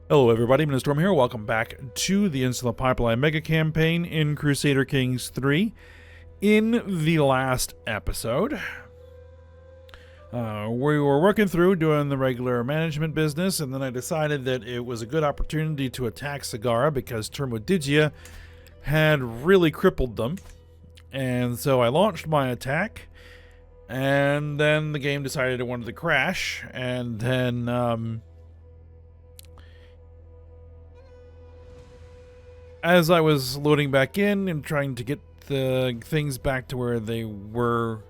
Hello everybody, Storm here. Welcome back to the Insula Populi Megacampaign in Crusader Kings 3. In the last episode, we were working through doing the regular management business, and then I decided that it was a good opportunity to attack Sagara because Termodigia had really crippled them. And so I launched my attack, and then the game decided it wanted to crash, and then as I was loading back in and trying to get the things back to where they were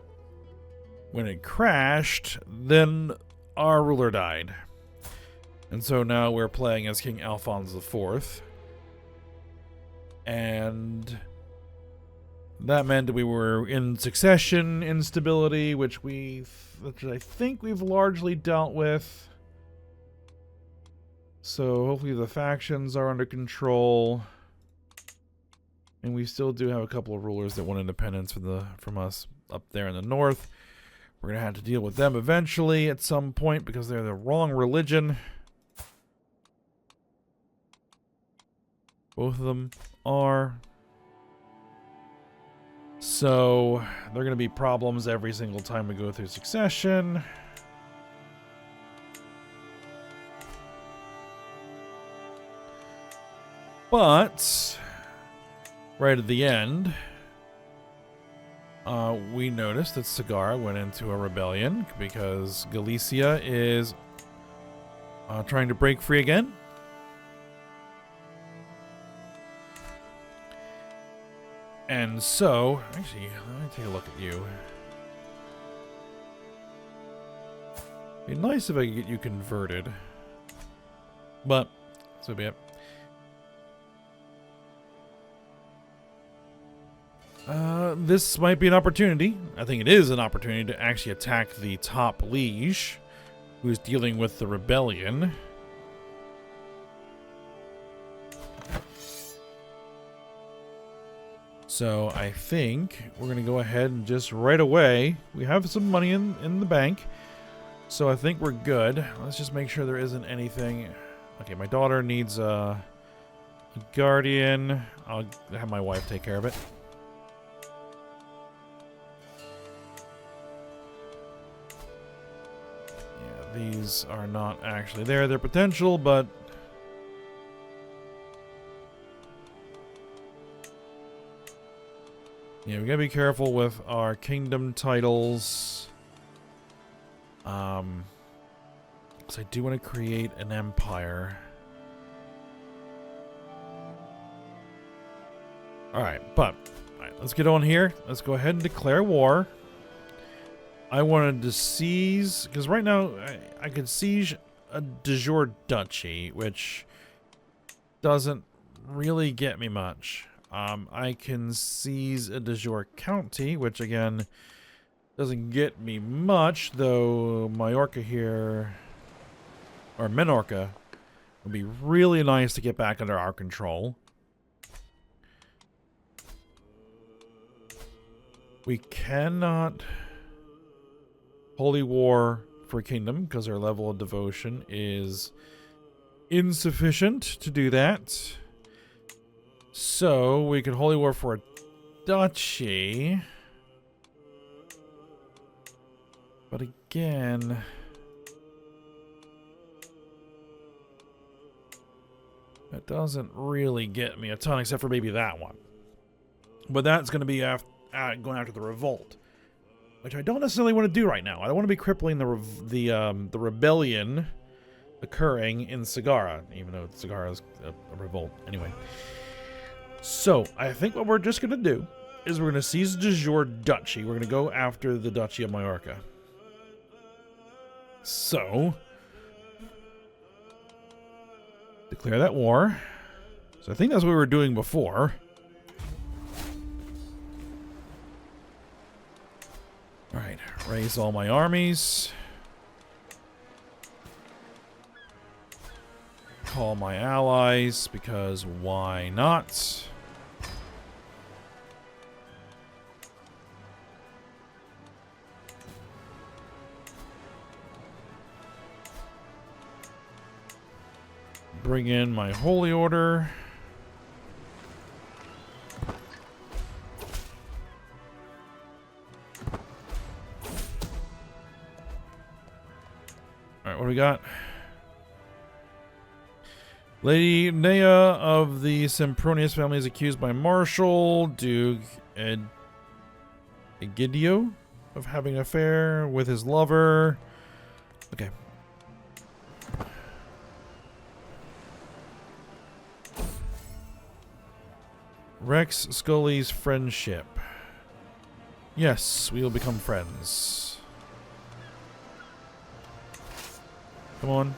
when it crashed, then our ruler died. And so now we're playing as King Alphonse IV. And that meant we were in succession instability, which I think we've largely dealt with. So hopefully the factions are under control. And we still do have a couple of rulers that want independence from us up there in the north. We're going to have to deal with them eventually at some point because they're the wrong religion. Both of them are. So they're going to be problems every single time we go through succession. But right at the end, we noticed that Sagara went into a rebellion because Galicia is trying to break free again. And so, actually, let me take a look at you. It'd be nice if I could get you converted. But, so be it. This might be an opportunity. I think it is an opportunity to actually attack the top liege, who's dealing with the rebellion. So I think we're going to go ahead and just right away, we have some money in the bank, so I think we're good. Let's just make sure there isn't anything. Okay, my daughter needs a guardian. I'll have my wife take care of it. These are not actually there. They're potential, but yeah, we gotta be careful with our kingdom titles. Because I do want to create an empire. Alright, let's get on here. Let's go ahead and declare war. I wanted to seize, because right now I could siege a de jure duchy, which doesn't really get me much. I can seize a de jure county, which again doesn't get me much, though Majorca here, or Minorca, would be really nice to get back under our control. We cannot holy war for a kingdom because our level of devotion is insufficient to do that. So we can holy war for a duchy. But again, that doesn't really get me a ton except for maybe that one. But that's going to be going after the revolt, which I don't necessarily want to do right now. I don't want to be crippling the rebellion occurring in Sagara, even though Sagara is a revolt. Anyway. So, I think what we're just going to do is we're going to seize de jure duchy. We're going to go after the Duchy of Majorca. So, declare that war. So I think that's what we were doing before. Alright, raise all my armies. Call my allies, because why not? bring in my holy order. Alright, what do we got? Lady Nea of the Sempronius family is accused by Marshal Duke Egidio of having an affair with his lover. Okay. Rex Scully's friendship. Yes, we will become friends. Come on.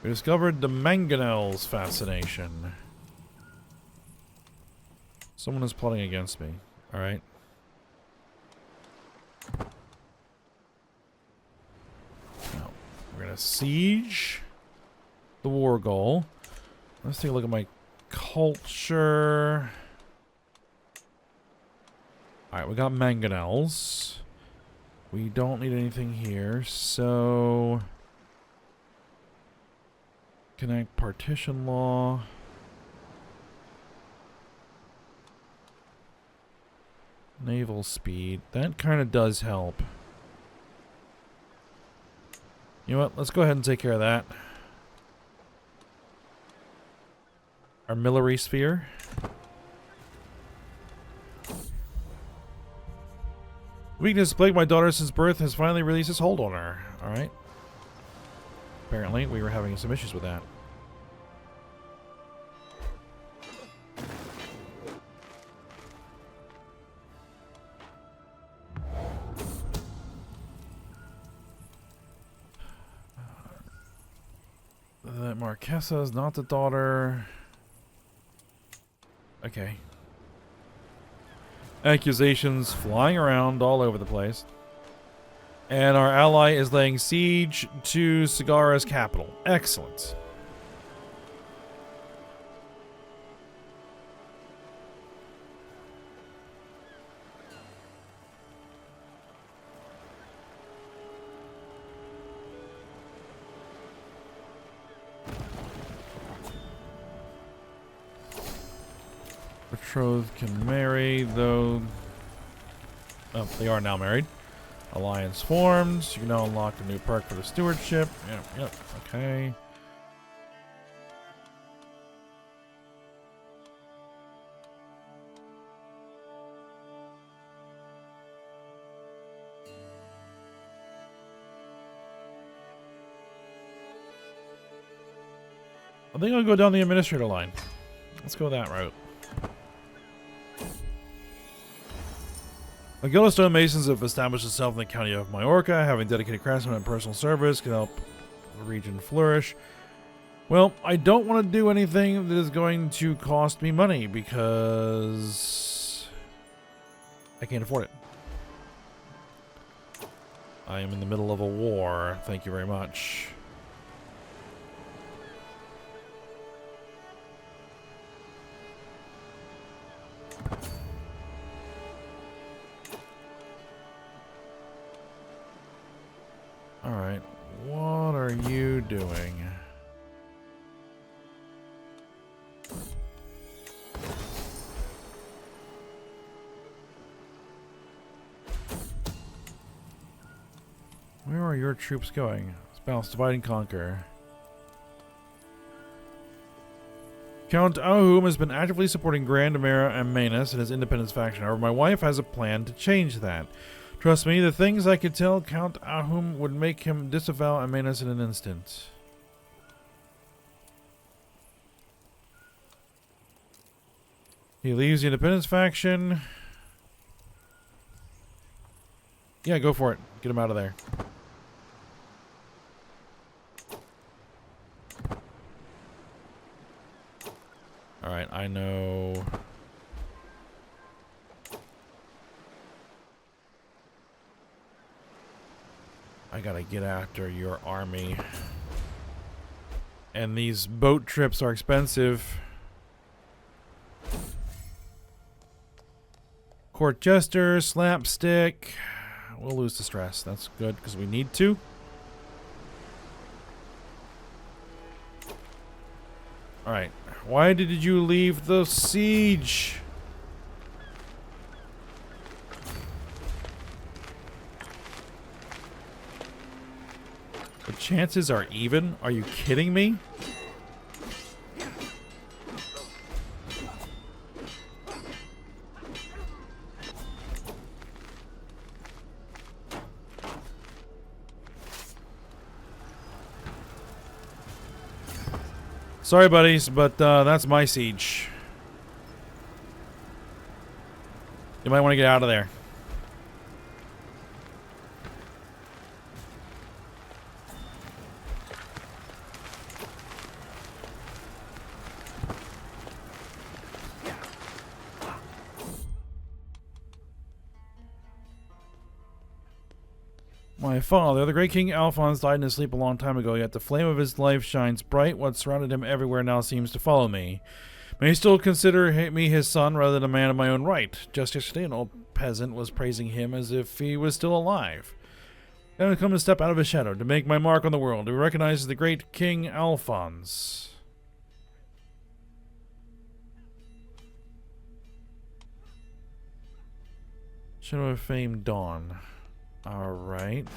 We discovered the mangonels fascination. Someone is plotting against me. Alright. Now, we're gonna siege the war goal. Let's take a look at my culture. Alright, we got mangonels. We don't need anything here, so... Connect partition law. Naval speed. That kind of does help. You know what? Let's go ahead and take care of that. Armillary sphere. Weakness plagued my daughter since birth has finally released its hold on her. Alright. Apparently, we were having some issues with that. That Marquesa is not the daughter. Okay. Accusations flying around all over the place. And our ally is laying siege to Sagara's capital. Excellent. Betrothed can marry, though... Oh, they are now married. Alliance formed. You can now unlock a new perk for the stewardship. Yep, okay. I think I'll go down the administrator line. Let's go that route. The Guild of Stonemasons have established itself in the county of Majorca, having dedicated craftsmen and personal service can help the region flourish. Well, I don't want to do anything that is going to cost me money because I can't afford it. I am in the middle of a war. Thank you very much. Alright, what are you doing? Where are your troops going? Let's balance, divide and conquer. Count Ahum has been actively supporting Grand Amera and Manus in his independence faction. However, my wife has a plan to change that. Trust me, the things I could tell Count Ahum would make him disavow Amanus in an instant. He leaves the Independence faction. Yeah, go for it. Get him out of there. Alright, I know... I gotta get after your army. And these boat trips are expensive. Court Jester, Slapstick. We'll lose the stress. That's good because we need to. Alright. Why did you leave the siege? The chances are even? Are you kidding me? Sorry, buddies, but that's my siege. You might want to get out of there. My father, the great King Alphonse, died in his sleep a long time ago, yet the flame of his life shines bright. What surrounded him everywhere now seems to follow me. May he still consider me his son rather than a man of my own right. Just yesterday, an old peasant was praising him as if he was still alive. I have come to step out of his shadow, to make my mark on the world, to recognize the great King Alphonse. Shadow of Fame Dawn. Alright.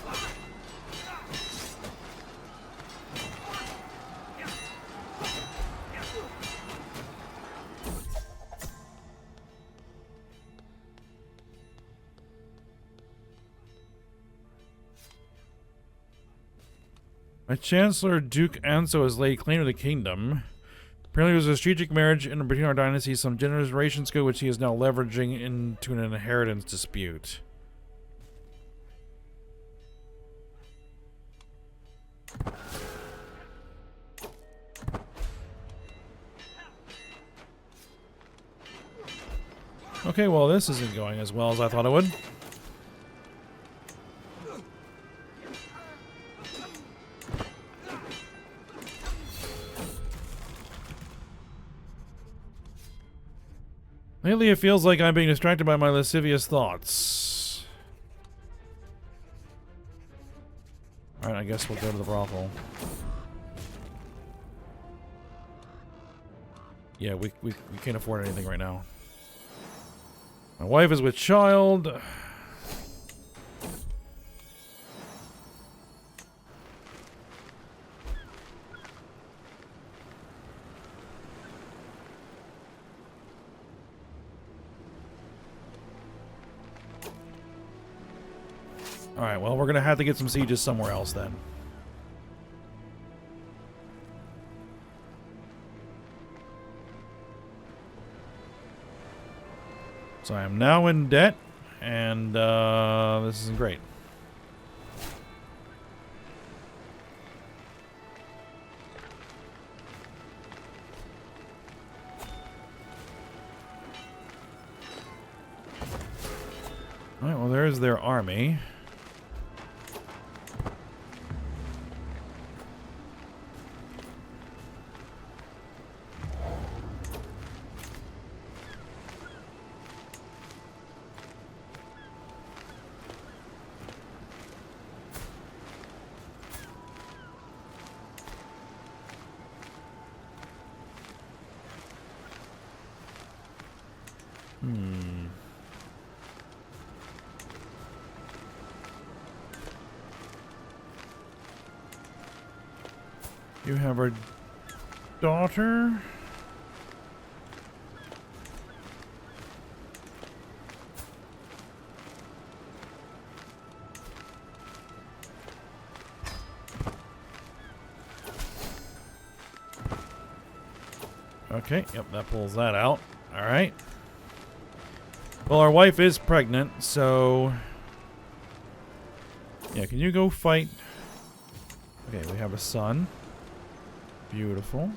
My Chancellor Duke Anso has laid claim to the kingdom. Apparently it was a strategic marriage in between our dynasties, some generations ago, which he is now leveraging into an inheritance dispute. Okay, well, this isn't going as well as I thought it would. Lately, it feels like I'm being distracted by my lascivious thoughts. Alright, I guess we'll go to the brothel. Yeah, we can't afford anything right now. My wife is with child. Alright, well, we're going to have to get some sieges somewhere else then. So I am now in debt, and this isn't great. Alright, well, there's their army. You have our daughter. Okay, yep, that pulls that out. All right. Well, our wife is pregnant, so... Yeah, can you go fight? Okay, we have a son. Beautiful.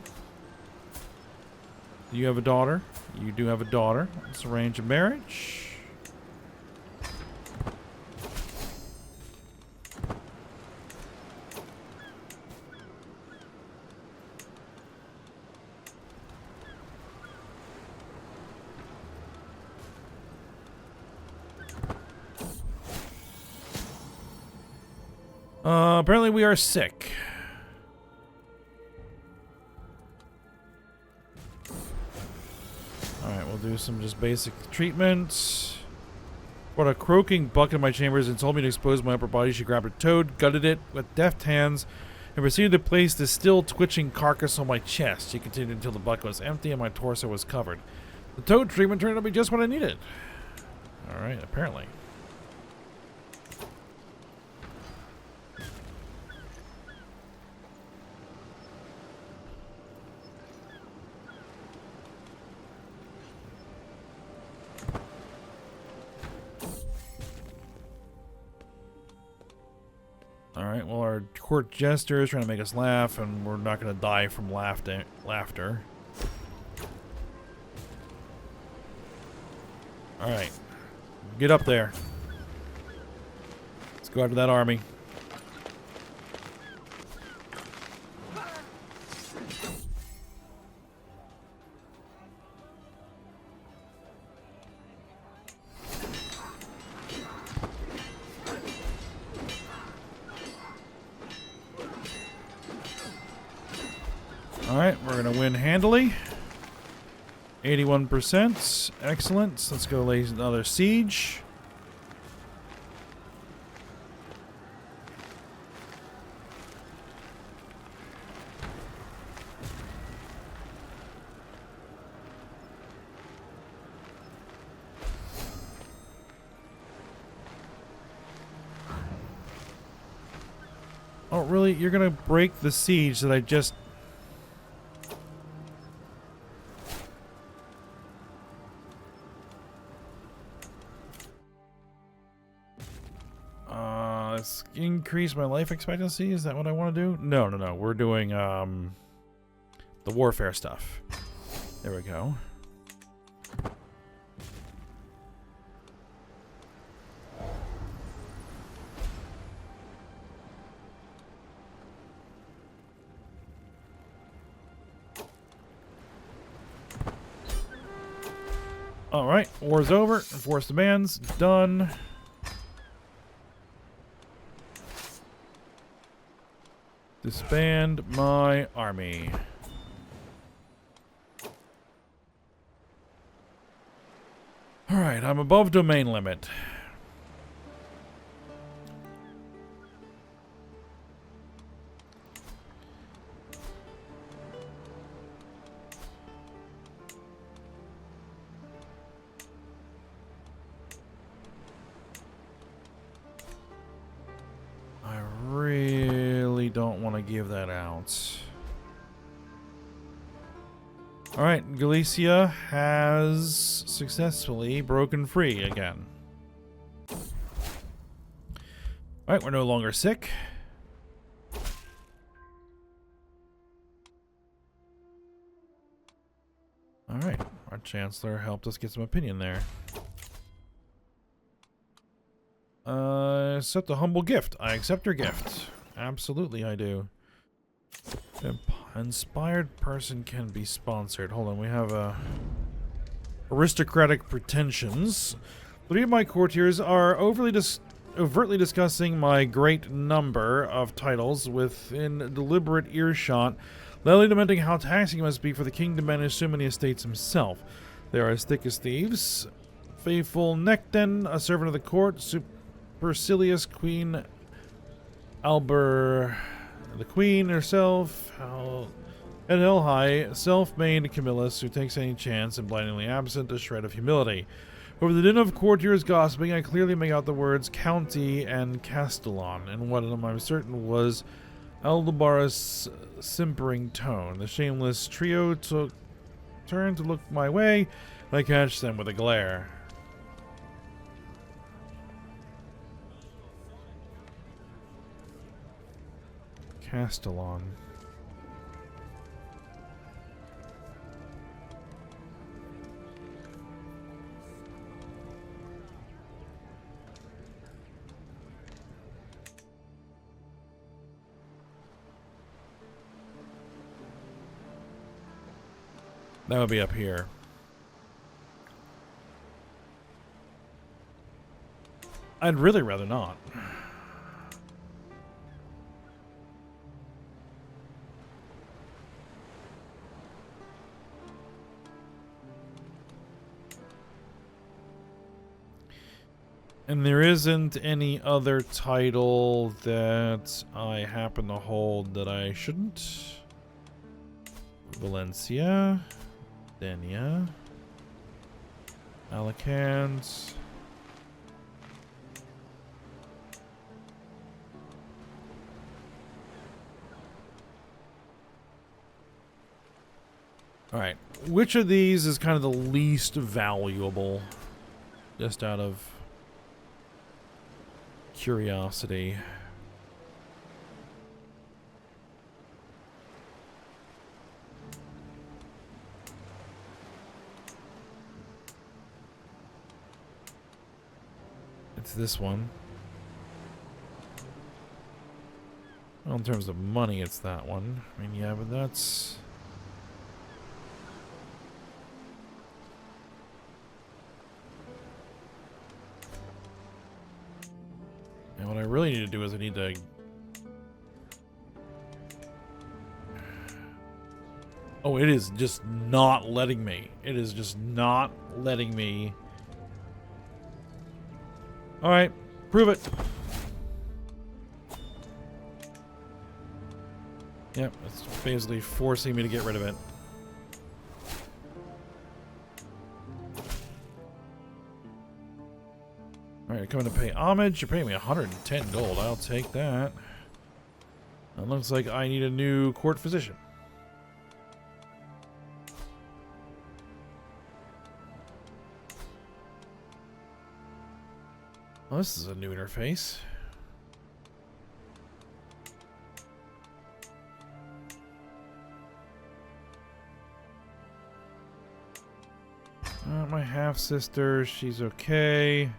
Do you have a daughter? You do have a daughter. Let's arrange a marriage. Apparently we are sick. Alright, we'll do some just basic treatment. What a croaking buck in my chambers and told me to expose my upper body. She grabbed a toad, gutted it with deft hands, and proceeded to place the still twitching carcass on my chest. She continued until the bucket was empty and my torso was covered. The toad treatment turned out to be just what I needed. Alright, apparently. Alright, well our court jester is trying to make us laugh, and we're not going to die from laughter. Alright. Get up there. Let's go after that army. Alright, we're going to win handily. 81%. Excellent. Let's go lay another siege. Oh, really? You're going to break the siege that I just... increase my life expectancy? Is that what I want to do? No, no, no. We're doing the warfare stuff. There we go. All right, war's over. Enforce demands done. Disband my army. Alright, I'm above domain limit. I really don't want to give that out. Alright, Galicia has successfully broken free again. Alright, we're no longer sick. Alright, our Chancellor helped us get some opinion there. Accept a humble gift. I accept your gift. Absolutely, I do. Inspired person can be sponsored. Hold on, we have aristocratic pretensions. 3 of my courtiers are overtly discussing my great number of titles within deliberate earshot, loudly lamenting how taxing it must be for the king to manage so many estates himself. They are as thick as thieves. Faithful Necton, a servant of the court, supercilious Queen Albert, the Queen herself, and Hell High, self-made Camillus, who takes any chance and blindingly absent a shred of humility. Over the din of courtiers gossiping, I clearly make out the words county and castellan, and what I'm certain was Aldebar's simpering tone. The shameless trio turned to look my way, and I catch them with a glare. Castellan. That would be up here. I'd really rather not. And there isn't any other title that I happen to hold that I shouldn't. Valencia. Denia. Alicante. Alright. Which of these is kind of the least valuable? Just out of curiosity. It's this one. Well, in terms of money, it's that one. I mean, yeah, but that's... And what I really need to do is I need to... Oh, it is just not letting me. It is just not letting me. Alright, prove it. Yep, it's basically forcing me to get rid of it. Alright, you're coming to pay homage. You're paying me 110 gold. I'll take that. It looks like I need a new court physician. Well, this is a new interface. My half-sister, she's okay.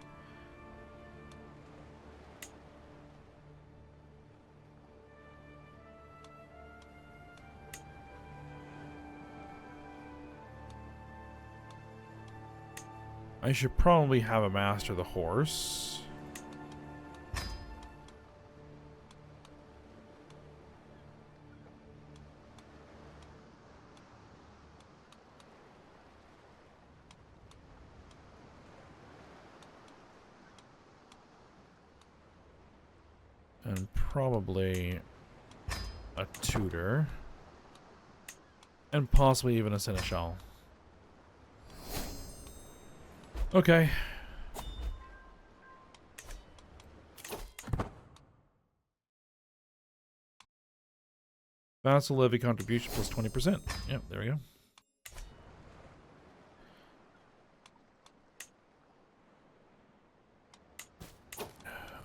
I should probably have a master the horse. And probably a tutor. And possibly even a seneschal. Okay. Vassal levy contribution plus 20%. Yep, there we go.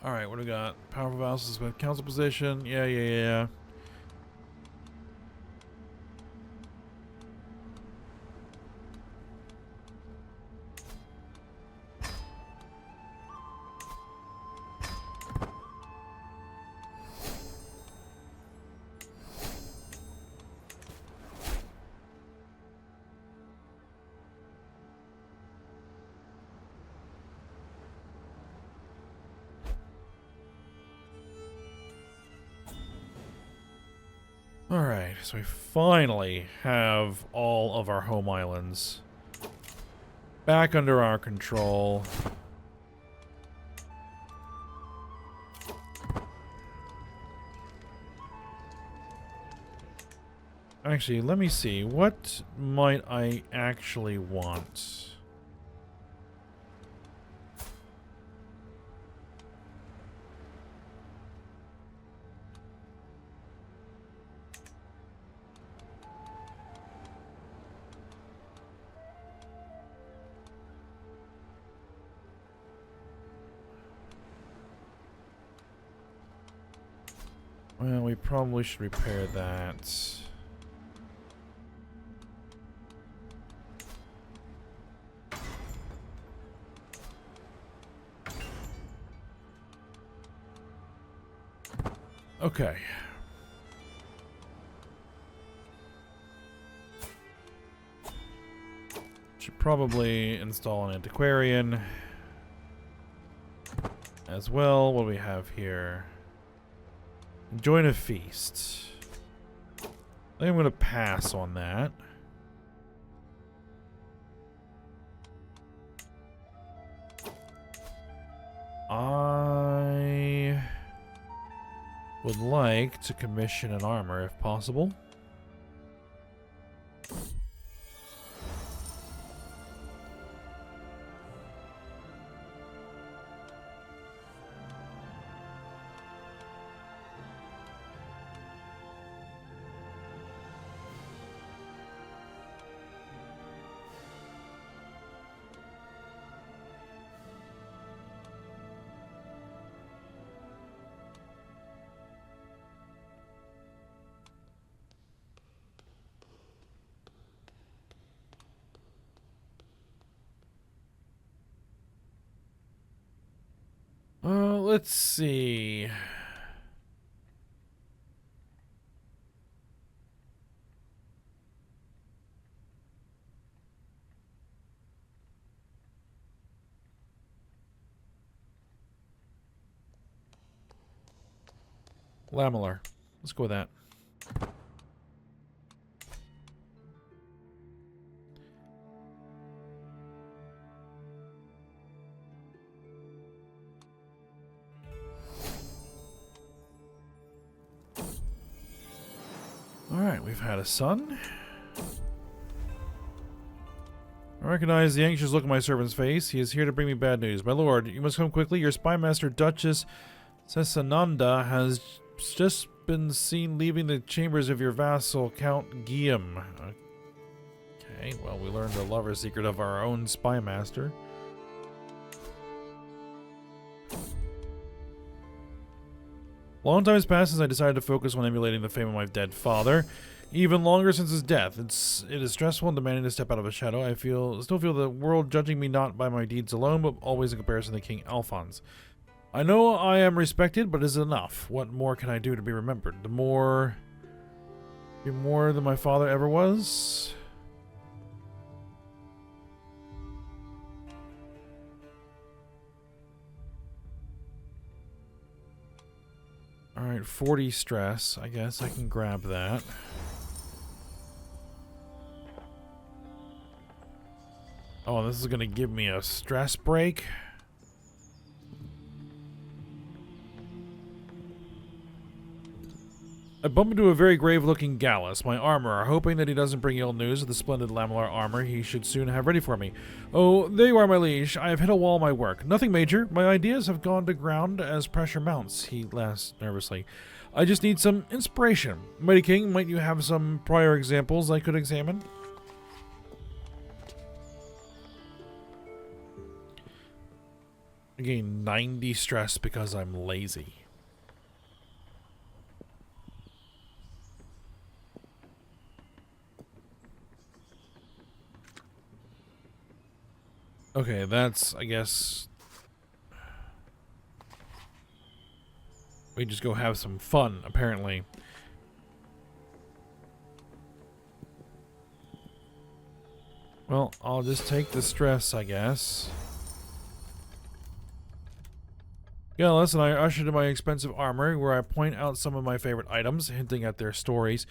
Alright, what do we got? Powerful vassals with council position. Yeah. Alright, so we finally have all of our home islands back under our control. Actually, let me see. What might I actually want? Well, we probably should repair that. Okay. Should probably install an antiquarian as well. What do we have here? Join a feast. I think I'm going to pass on that. would like to commission an armor if possible. Let's see. Lamellar. Let's go with that. Alright, we've had a son. I recognize the anxious look on my servant's face. He is here to bring me bad news. My lord, you must come quickly. Your spy master, Duchess Cesananda, has just been seen leaving the chambers of your vassal, Count Guillaume. Okay, well, we learned the lover secret of our own spy master. Long time has passed since I decided to focus on emulating the fame of my dead father. Even longer since his death. It is stressful and demanding to step out of a shadow. I still feel the world judging me not by my deeds alone, but always in comparison to King Alphonse. I know I am respected, but is it enough? What more can I do to be remembered? Be more than my father ever was? Alright, 40 stress. I guess I can grab that. Oh, this is going to give me a stress break. I bump into a very grave-looking Gallus, my armorer, hoping that he doesn't bring ill news of the splendid Lamellar armor he should soon have ready for me. Oh, there you are, my liege. I have hit a wall in my work. Nothing major. My ideas have gone to ground as pressure mounts, he laughs nervously. I just need some inspiration. Mighty King, might you have some prior examples I could examine? I gain 90 stress because I'm lazy. Okay, that's, I guess... We just go have some fun, apparently. Well, I'll just take the stress, I guess. Gallus and I ushered in my expensive armory, where I point out some of my favorite items, hinting at their stories.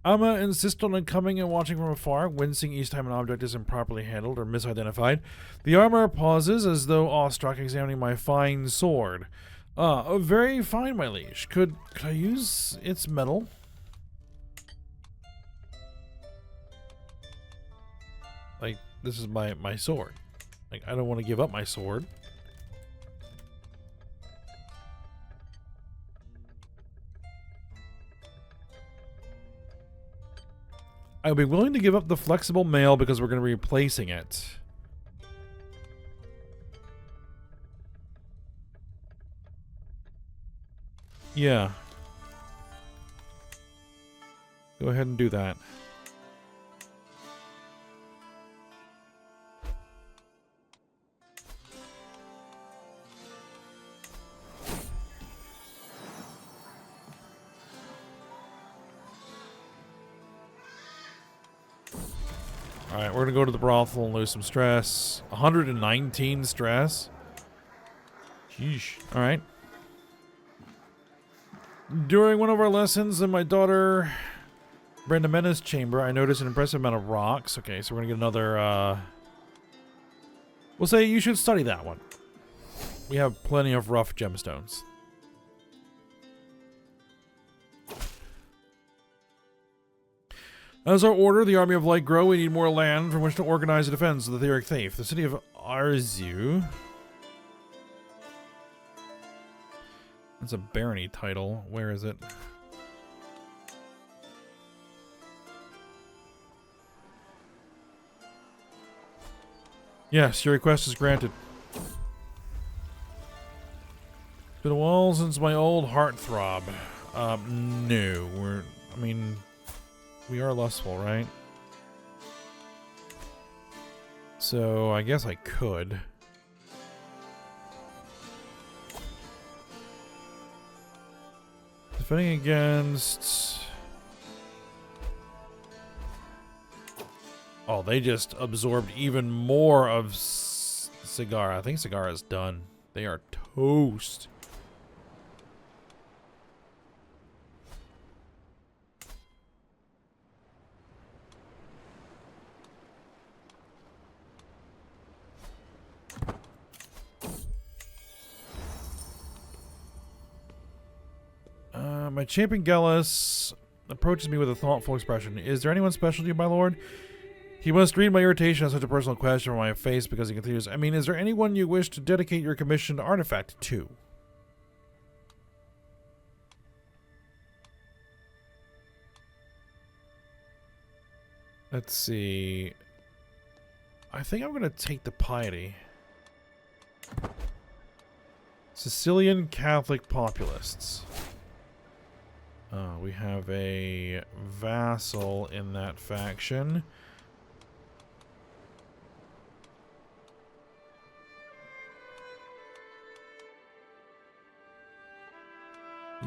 Alma insists on coming and watching from afar, wincing each time an object is improperly handled or misidentified. The armor pauses as though awestruck, examining my fine sword. Very fine, my liege. Could I use its metal? Like, this is my sword. Like, I don't want to give up my sword. I would be willing to give up the flexible mail because we're going to be replacing it. Yeah. Go ahead and do that. Alright, we're gonna go to the brothel and lose some stress. 119 stress. Sheesh. Alright. During one of our lessons in my daughter Brandamena's chamber, I noticed an impressive amount of rocks. Okay, so we're gonna get another, we'll say you should study that one. We have plenty of rough gemstones. As our order, the Army of Light grow, we need more land from which to organize a defense of the Theoric Thief. The city of Arzu. That's a barony title. Where is it? Yes, your request is granted. It's been a while since my old heartthrob. No, we are lustful, right? So, I guess I could. Defending against... Oh, they just absorbed even more of Sagara. I think Sagara's done. They are toast. My champion Gallus approaches me with a thoughtful expression. Is there anyone special to you, my lord? He must read my irritation on such a personal question from my face because he continues, is there anyone you wish to dedicate your commissioned artifact to? Let's see. I think I'm going to take the piety. Sicilian Catholic Populists. We have a vassal in that faction.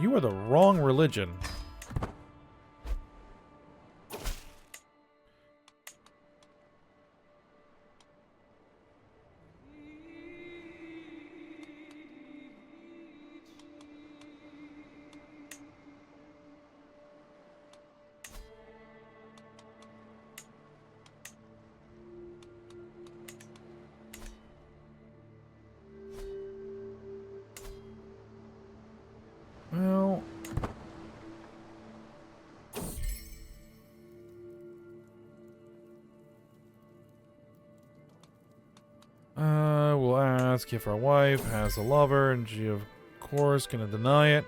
You are the wrong religion. Well, we'll ask if our wife has a lover, and she, of course, gonna deny it.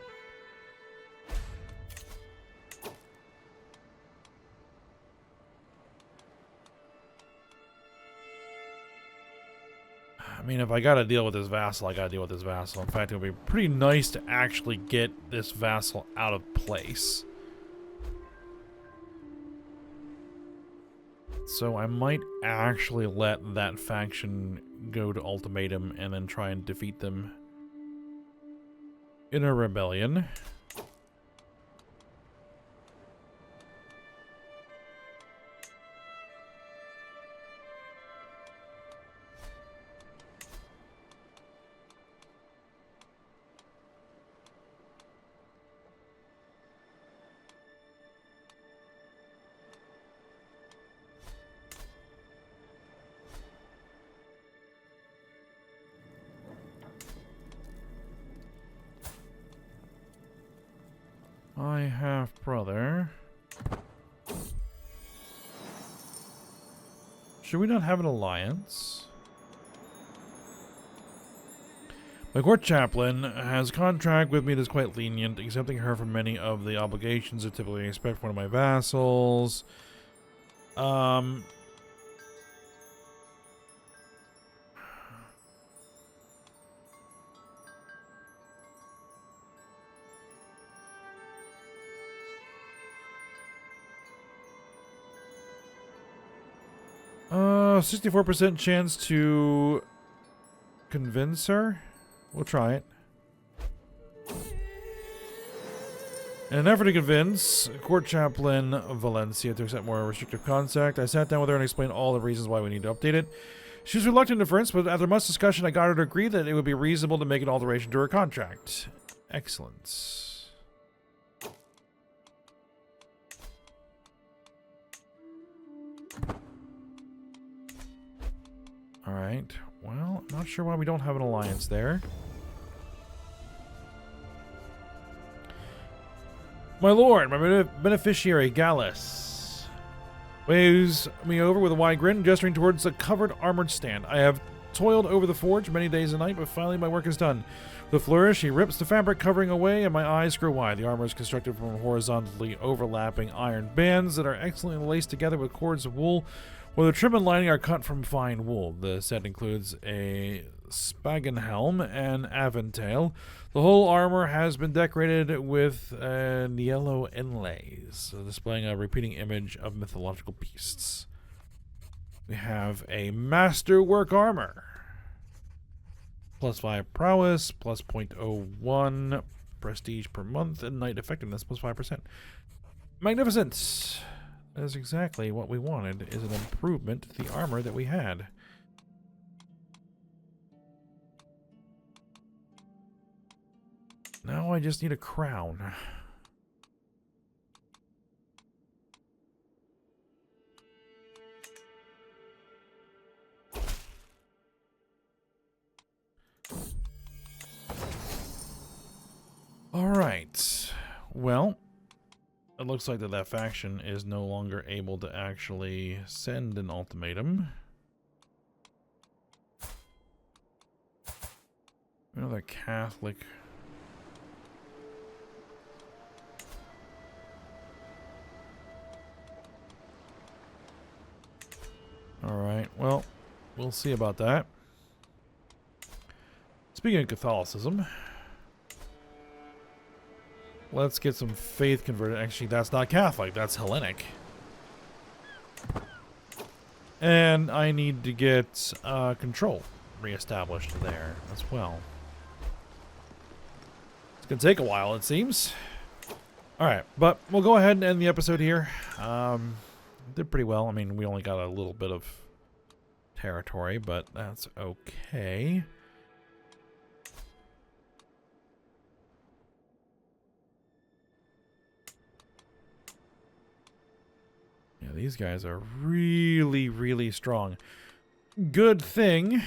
If I gotta deal with this vassal, I gotta deal with this vassal. In fact, it would be pretty nice to actually get this vassal out of place. So I might actually let that faction go to ultimatum and then try and defeat them in a rebellion. My half-brother. Should we not have an alliance? My court chaplain has a contract with me that's quite lenient, exempting her from many of the obligations I typically expect from one of my vassals. 64% chance to convince her. We'll try it. In an effort to convince court chaplain Valencia to accept more restrictive contact, I sat down with her and explained all the reasons why we need to update it. She was reluctant at first, but after much discussion, I got her to agree that it would be reasonable to make an alteration to her contract. Excellent. Alright, well, I'm not sure why we don't have an alliance there. My lord, my beneficiary, Gallus. waves me over with a wide grin, gesturing towards a covered armored stand. I have toiled over the forge many days and nights, but finally my work is done. With a flourish, he rips the fabric covering away, and my eyes grow wide. The armor is constructed from horizontally overlapping iron bands that are excellently laced together with cords of wool, while the trim and lining are cut from fine wool. The set includes a spagenhelm and aventail. The whole armor has been decorated with yellow inlays, displaying a repeating image of mythological beasts. We have a masterwork armor. Plus 5 prowess, plus 0.01 prestige per month, and knight effectiveness plus 5%. Magnificent! That is exactly what we wanted, is an improvement to the armor that we had. Now I just need a crown. Alright. Well, it looks like that faction is no longer able to actually send an ultimatum. Another Catholic. Alright, well, we'll see about that. Speaking of Catholicism, let's get some faith converted. Actually, that's not Catholic, that's Hellenic. And I need to get control reestablished there as well. It's going to take a while, it seems. Alright, but we'll go ahead and end the episode here. Did pretty well. I mean, we only got a little bit of territory, but that's okay. Yeah, these guys are really, really strong. Good thing.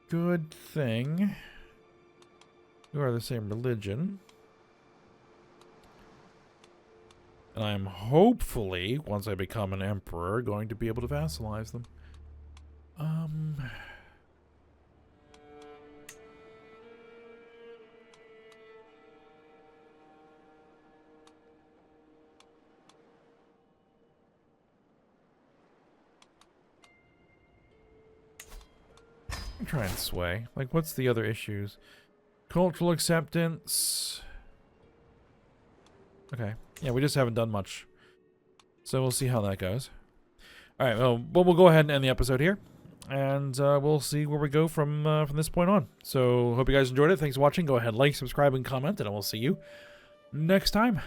Good thing. We are the same religion. And I'm hopefully, once I become an emperor, going to be able to vassalize them. I'm trying to sway. Like, what's the other issues? Cultural acceptance. Okay. Yeah, we just haven't done much. So we'll see how that goes. Alright, well, we'll go ahead and end the episode here. And we'll see where we go from this point on. So, hope you guys enjoyed it. Thanks for watching. Go ahead, like, subscribe, and comment, and I will see you next time.